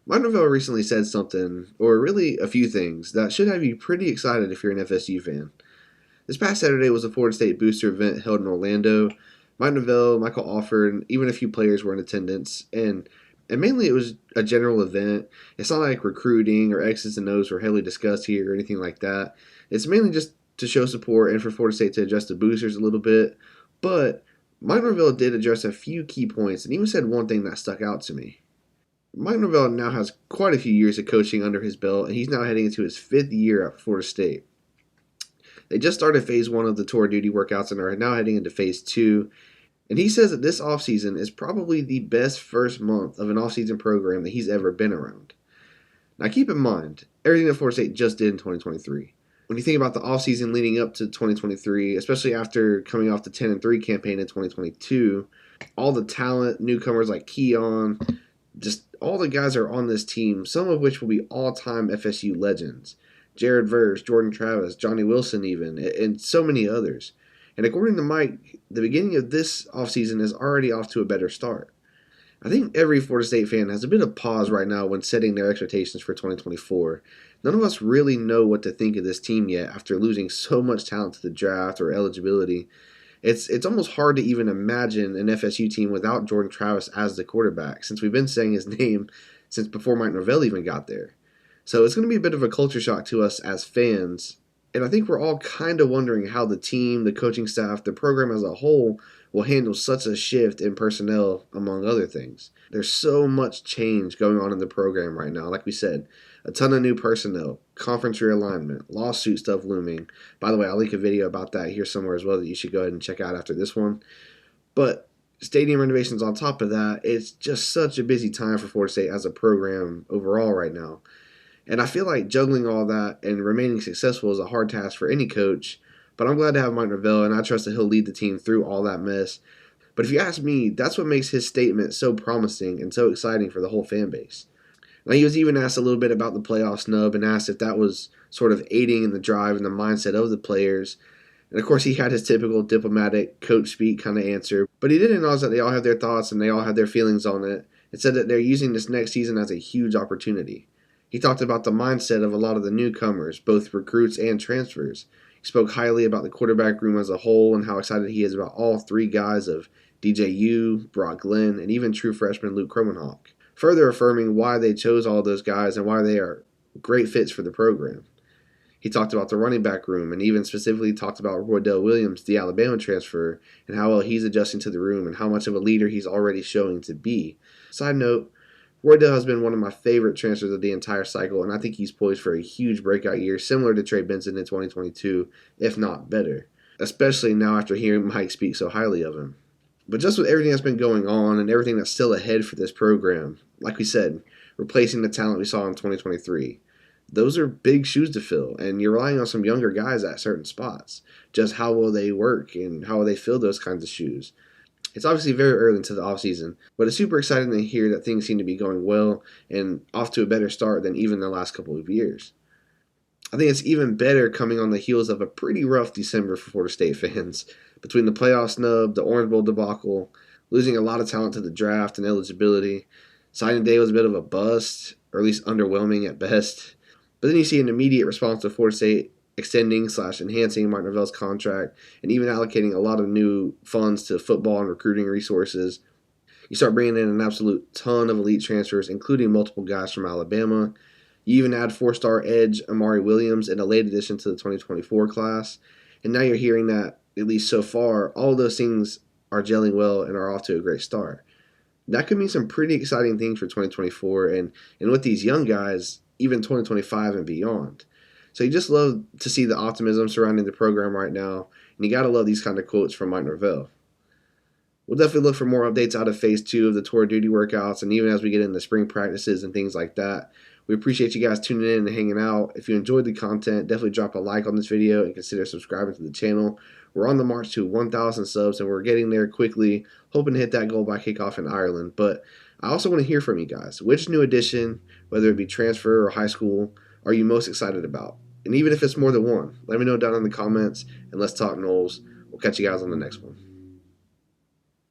Norvell recently said something, or really a few things, that should have you pretty excited if you're an FSU fan. This past Saturday was a Florida State booster event held in Orlando. Mike Norvell, Michael Alford, and even a few players were in attendance, and mainly it was a general event. It's not like recruiting or X's and O's were heavily discussed here or anything like that. It's mainly just to show support and for Florida State to adjust the boosters a little bit. But Mike Norvell did address a few key points and even said one thing that stuck out to me. Mike Norvell now has quite a few years of coaching under his belt, and he's now heading into his fifth year at Florida State. They just started phase one of the tour duty workouts and are now heading into phase two. And he says that this offseason is probably the best first month of an offseason program that he's ever been around. Now, keep in mind everything that Florida State just did in 2023. When you think about the offseason leading up to 2023, especially after coming off the 10-3 campaign in 2022, all the talent, newcomers like Keon, just all the guys are on this team, some of which will be all-time FSU legends. Jared Verse, Jordan Travis, Johnny Wilson even, and so many others. And according to Mike, the beginning of this offseason is already off to a better start. I think every Florida State fan has a bit of pause right now when setting their expectations for 2024. None of us really know what to think of this team yet after losing so much talent to the draft or eligibility. It's almost hard to even imagine an FSU team without Jordan Travis as the quarterback, since we've been saying his name since before Mike Norvell even got there. So it's going to be a bit of a culture shock to us as fans, and I think we're all kind of wondering how the team, the coaching staff, the program as a whole will handle such a shift in personnel, among other things. There's so much change going on in the program right now. Like we said, a ton of new personnel, conference realignment, lawsuit stuff looming. By the way, I'll link a video about that here somewhere as well that you should go ahead and check out after this one. But stadium renovations on top of that, it's just such a busy time for Florida State as a program overall right now. And I feel like juggling all that and remaining successful is a hard task for any coach. But I'm glad to have Mike Norvell, and I trust that he'll lead the team through all that mess. But if you ask me, that's what makes his statement so promising and so exciting for the whole fan base. Now, he was even asked a little bit about the playoff snub and asked if that was sort of aiding in the drive and the mindset of the players. And of course, he had his typical diplomatic coach speak kind of answer. But he did acknowledge that they all have their thoughts and they all have their feelings on it, and said that they're using this next season as a huge opportunity. He talked about the mindset of a lot of the newcomers, both recruits and transfers. He spoke highly about the quarterback room as a whole and how excited he is about all three guys of DJU, Brock Glenn, and even true freshman Luke Kromenhoek, further affirming why they chose all those guys and why they are great fits for the program. He talked about the running back room and even specifically talked about Roydell Williams, the Alabama transfer, and how well he's adjusting to the room and how much of a leader he's already showing to be. Side note, Roydell has been one of my favorite transfers of the entire cycle, and I think he's poised for a huge breakout year, similar to Trey Benson in 2022, if not better, especially now after hearing Mike speak so highly of him. But just with everything that's been going on and everything that's still ahead for this program, like we said, replacing the talent we saw in 2023, those are big shoes to fill, and you're relying on some younger guys at certain spots. Just how will they work and how will they fill those kinds of shoes? It's obviously very early into the offseason, but it's super exciting to hear that things seem to be going well and off to a better start than even the last couple of years. I think it's even better coming on the heels of a pretty rough December for Florida State fans. Between the playoff snub, the Orange Bowl debacle, losing a lot of talent to the draft and eligibility, signing day was a bit of a bust, or at least underwhelming at best. But then you see an immediate response to Florida State extending/enhancing Mike Norvell's contract and even allocating a lot of new funds to football and recruiting resources. You start bringing in an absolute ton of elite transfers, including multiple guys from Alabama. You even add four-star edge Amari Williams in a late addition to the 2024 class. And now you're hearing that, at least so far, all of those things are gelling well and are off to a great start. That could mean some pretty exciting things for 2024 and with these young guys, even 2025 and beyond. So you just love to see the optimism surrounding the program right now, and you got to love these kind of quotes from Mike Norvell. We'll definitely look for more updates out of Phase 2 of the tour duty workouts, and even as we get into spring practices and things like that. We appreciate you guys tuning in and hanging out. If you enjoyed the content, definitely drop a like on this video and consider subscribing to the channel. We're on the march to 1,000 subs, and we're getting there quickly, hoping to hit that goal by kickoff in Ireland. But I also want to hear from you guys. Which new addition, whether it be transfer or high school, are you most excited about? And even if it's more than one, let me know down in the comments, and let's talk Noles. We'll catch you guys on the next one.